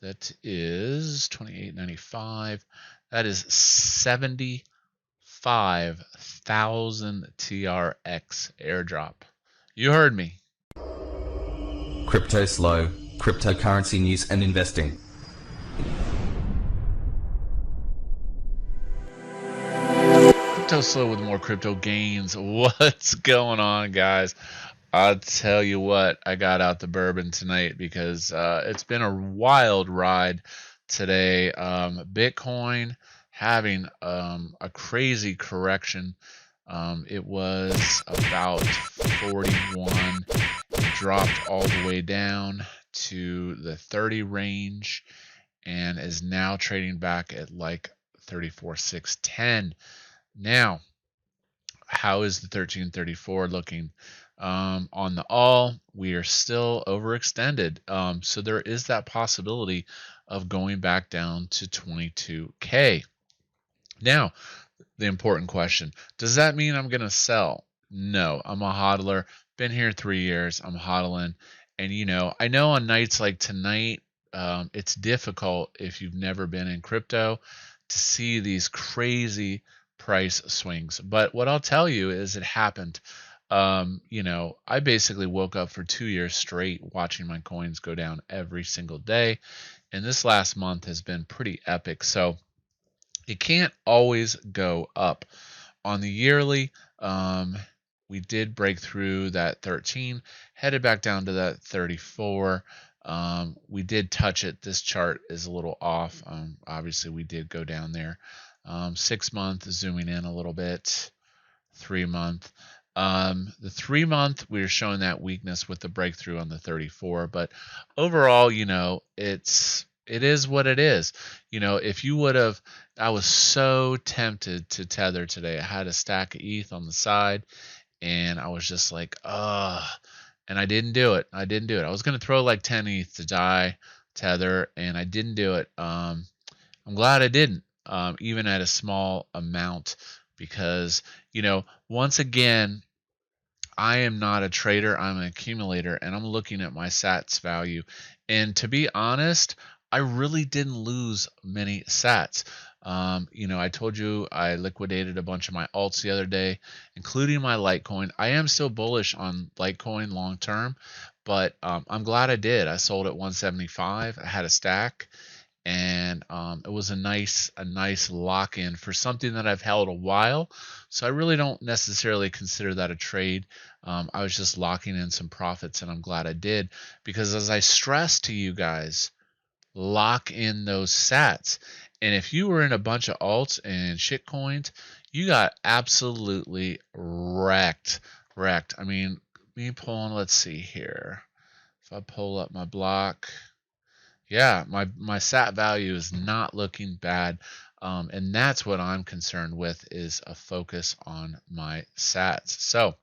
That is 28.95. That is 75,000 TRX airdrop. You heard me. Cryptoslo, cryptocurrency news and investing. Cryptoslo with more crypto gains. What's going on, guys? I'll tell you what, I got out the bourbon tonight because it's been a wild ride today. Bitcoin having a crazy correction. It was about 41. It dropped all the way down to the 30 range and is now trading back at like 34,610. Now, how is the 1334 looking? On the all, we are still overextended. So there is that possibility of going back down to 22K. Now, the important question, does that mean I'm going to sell? No, I'm a hodler. Been here 3 years. I'm hodling. And, I know on nights like tonight, it's difficult if you've never been in crypto to see these crazy price swings. But what I'll tell you is it happened. I basically woke up for 2 years straight watching my coins go down every single day. And this last month has been pretty epic. So it can't always go up. On the yearly, we did break through that 13, headed back down to that 34. We did touch it. This chart is a little off. Obviously, we did go down there. 6 month, zooming in a little bit. 3 month. The 3 month, we were showing that weakness with the breakthrough on the 34. But overall, it is what it is. If you would have, I was so tempted to tether today. I had a stack of ETH on the side, and I was just like, ugh. And I didn't do it. I was going to throw like 10 ETH to die tether, and I didn't do it. I'm glad I didn't, even at a small amount, because, once again, I am not a trader. I'm an accumulator, and I'm looking at my sats value. And to be honest, I really didn't lose many sats. I told you I liquidated a bunch of my alts the other day, including my Litecoin. I am still bullish on Litecoin long term, but I'm glad I did. I sold at 175. I had a stack, and it was a nice lock in for something that I've held a while. So I really don't necessarily consider that a trade. I was just locking in some profits, and I'm glad I did, because as I stressed to you guys, lock in those sats. And if you were in a bunch of alts and shitcoins, you got absolutely wrecked. I mean, me pulling, let's see here. If I pull up my block, yeah, my sat value is not looking bad. And that's what I'm concerned with, is a focus on my sats. So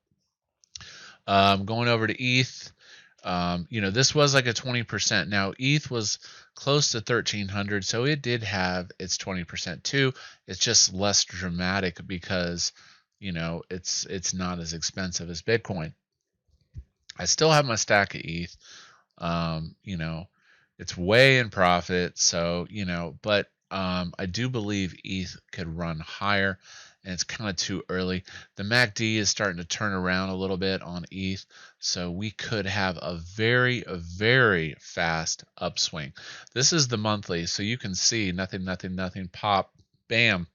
going over to ETH, this was like a 20%. Now ETH was close to 1,300, so it did have its 20% too. It's just less dramatic because, it's not as expensive as Bitcoin. I still have my stack of ETH. It's way in profit, so, but I do believe ETH could run higher, and it's kind of too early. The MACD is starting to turn around a little bit on ETH, so we could have a very fast upswing. This is the monthly, so you can see nothing, pop, bam.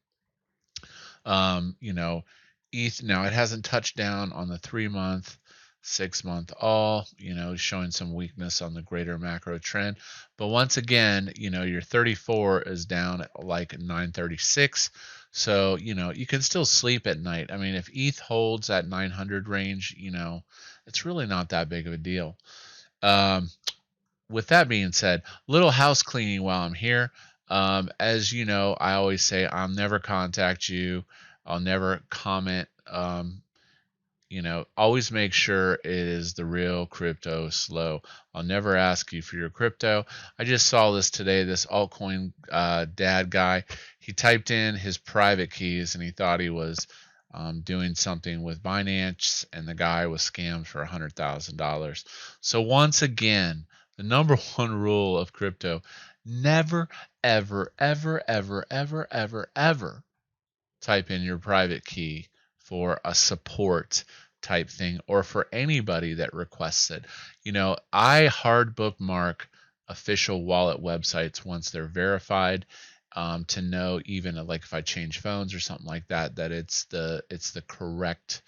ETH, now it hasn't touched down on the 3 month, 6 month all, showing some weakness on the greater macro trend. But once again, your 34 is down at like 936. So, you can still sleep at night. I mean, if ETH holds at 900 range, it's really not that big of a deal. With that being said, little house cleaning while I'm here. As you know, I always say I'll never contact you. I'll never comment. Always make sure it is the real Cryptoslo. I'll never ask you for your crypto. I just saw this today, this altcoin dad guy. He typed in his private keys, and he thought he was doing something with Binance, and the guy was scammed for $100,000. So once again, The number one rule of crypto: never, ever, ever, ever, ever, ever, ever type in your private key for a support type thing or for anybody that requests it. I hard bookmark official wallet websites once they're verified, to know, even like if I change phones or something like that, that it's the correct,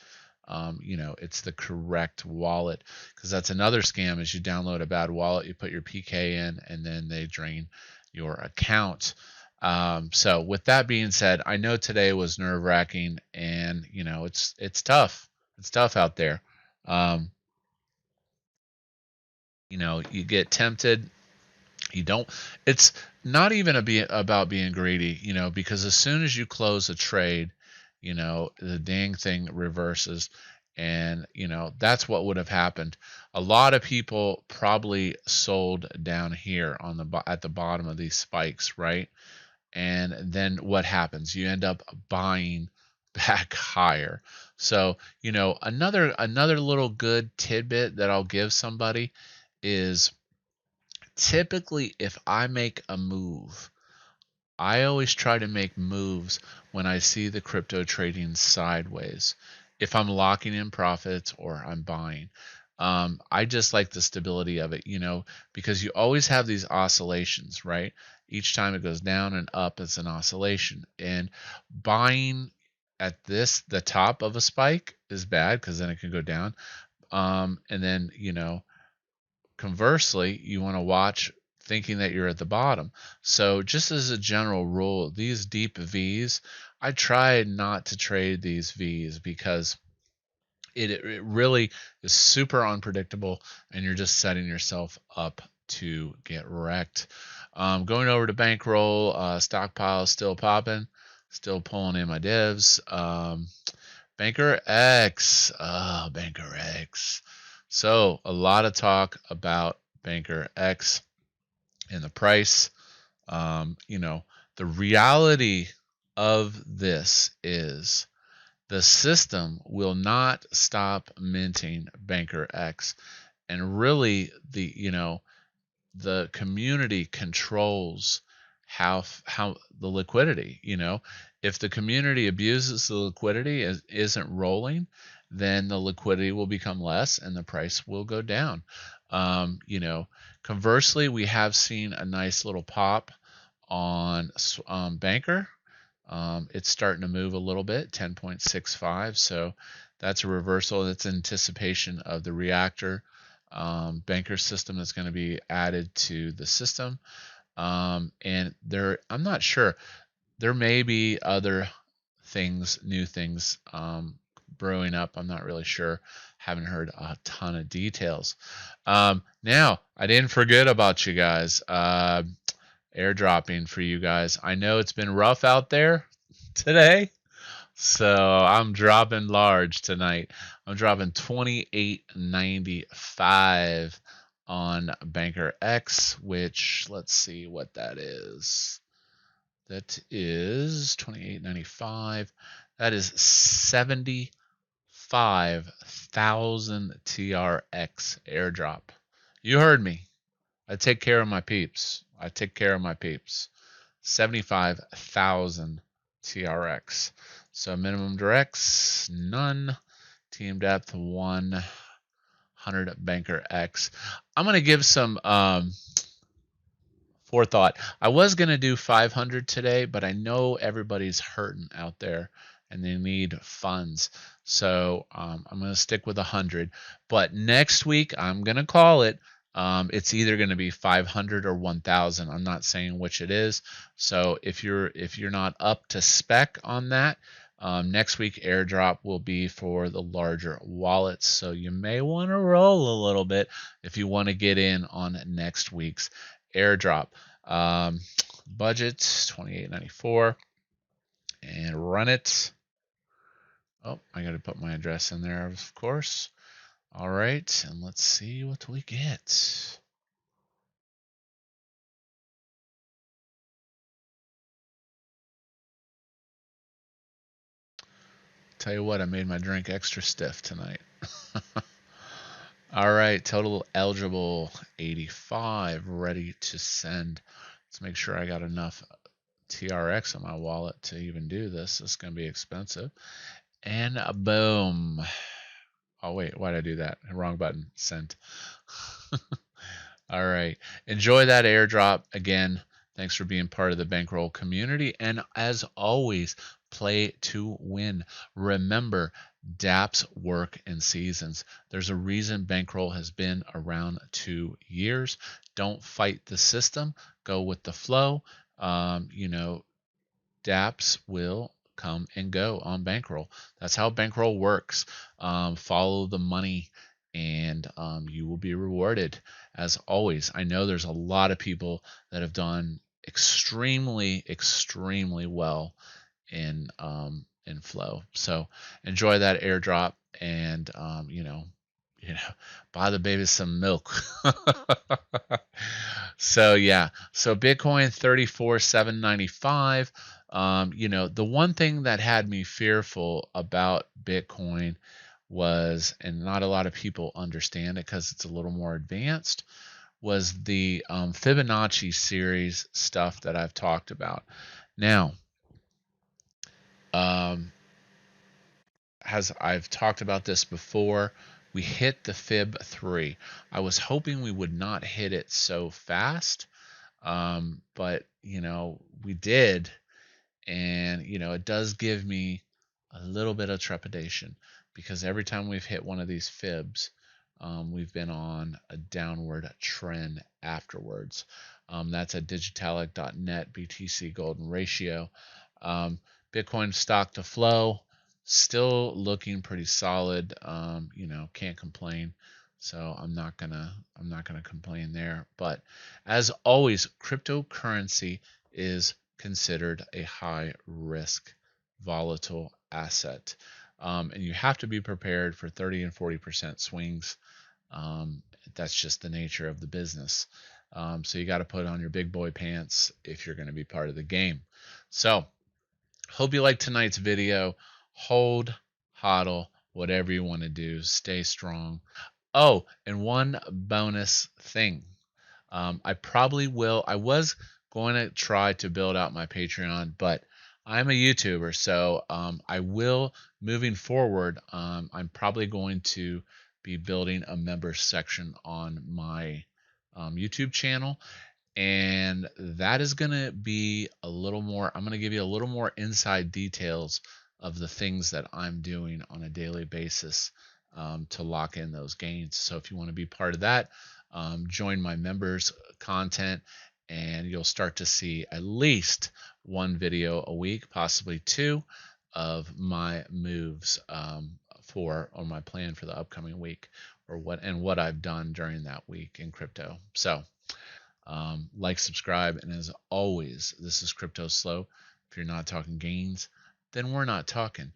it's the correct wallet. Because that's another scam: is you download a bad wallet, you put your PK in, and then they drain your account. So with that being said, I know today was nerve wracking, and it's tough. It's tough out there. Um, you get tempted. You don't. It's not even about being greedy, because as soon as you close a trade, the dang thing reverses, and that's what would have happened. A lot of people probably sold down here at the bottom of these spikes, right? And then what happens? You end up buying back higher. So, another little good tidbit that I'll give somebody is, typically if I make a move, I always try to make moves when I see the crypto trading sideways. If I'm locking in profits or I'm buying, I just like the stability of it, because you always have these oscillations, right? Each time it goes down and up, it's an oscillation. And buying at the top of a spike is bad, because then it can go down. And then, conversely, you want to watch thinking that you're at the bottom. So, just as a general rule, these deep V's, I try not to trade these V's, because it really is super unpredictable, and you're just setting yourself up to get wrecked. Going over to bankroll, stockpile still popping, still pulling in my divs. Banker X, Banker X. So a lot of talk about Banker X and the price. The reality of this is, the system will not stop minting Banker X, and really the community controls how the liquidity. If the community abuses the liquidity, isn't rolling, then the liquidity will become less and the price will go down. um, you know Conversely, we have seen a nice little pop on Banker. It's starting to move a little bit, 10.65. So that's a reversal. That's anticipation of the reactor banker system that's going to be added to the system. And I'm not sure. There may be other things, new things, brewing up. I'm not really sure. Haven't heard a ton of details. Now, I didn't forget about you guys. Airdropping for you guys. I know it's been rough out there today, so I'm dropping large tonight. I'm dropping 28.95 on Banker X, which, let's see what that is. That is 28.95. That is 75,000 TRX airdrop. You heard me. I take care of my peeps. 75,000 TRX. So minimum directs, none. Team depth, 100 Banker X. I'm going to give some forethought. I was going to do 500 today, but I know everybody's hurting out there and they need funds. So I'm going to stick with 100. But next week, I'm going to call it. It's either going to be 500 or 1,000. I'm not saying which it is. So if you're not up to spec on that, next week airdrop will be for the larger wallets. So you may want to roll a little bit if you want to get in on next week's airdrop. Budget 28.94 and run it. Oh, I got to put my address in there, of course. All right, and let's see what we get. Tell you what, I made my drink extra stiff tonight. All right, total eligible 85, ready to send. Let's make sure I got enough TRX in my wallet to even do this. This is going to be expensive. And boom. Oh, wait, why did I do that? Wrong button. Sent. All right. Enjoy that airdrop. Again, thanks for being part of the Bankroll community. And as always, play to win. Remember, DApps work in seasons. There's a reason Bankroll has been around 2 years. Don't fight the system. Go with the flow. You know, DApps will come and go on Bankroll. That's how Bankroll works. Follow the money and you will be rewarded. As always, I know there's a lot of people that have done extremely, extremely well in flow. So enjoy that airdrop and you know, buy the baby some milk. So yeah, so Bitcoin 34,795. The one thing that had me fearful about Bitcoin was, and not a lot of people understand it because it's a little more advanced, was the Fibonacci series stuff that I've talked about. Now, um, as I've talked about this before, we hit the Fib 3. I was hoping we would not hit it so fast, but we did, and it does give me a little bit of trepidation because every time we've hit one of these fibs, we've been on a downward trend afterwards. That's at digitalic.net BTC golden ratio. Bitcoin stock to flow still looking pretty solid. Can't complain. So I'm not gonna complain there. But as always, cryptocurrency is considered a high risk, volatile asset. And you have to be prepared for 30 and 40% swings. That's just the nature of the business. So you got to put on your big boy pants if you're going to be part of the game. So hope you liked tonight's video. Hold, hodl, whatever you want to do. Stay strong. Oh, and one bonus thing. I probably will. I was going to try to build out my Patreon, but I'm a YouTuber, so I will, moving forward, I'm probably going to be building a members section on my YouTube channel, and that is going to be a little more, I'm going to give you a little more inside details of the things that I'm doing on a daily basis to lock in those gains. So if you want to be part of that, join my members content, and you'll start to see at least one video a week, possibly two, of my moves or my plan for the upcoming week, or what I've done during that week in crypto. So like, subscribe, and as always, this is Cryptoslo. If you're not talking gains, then we're not talking.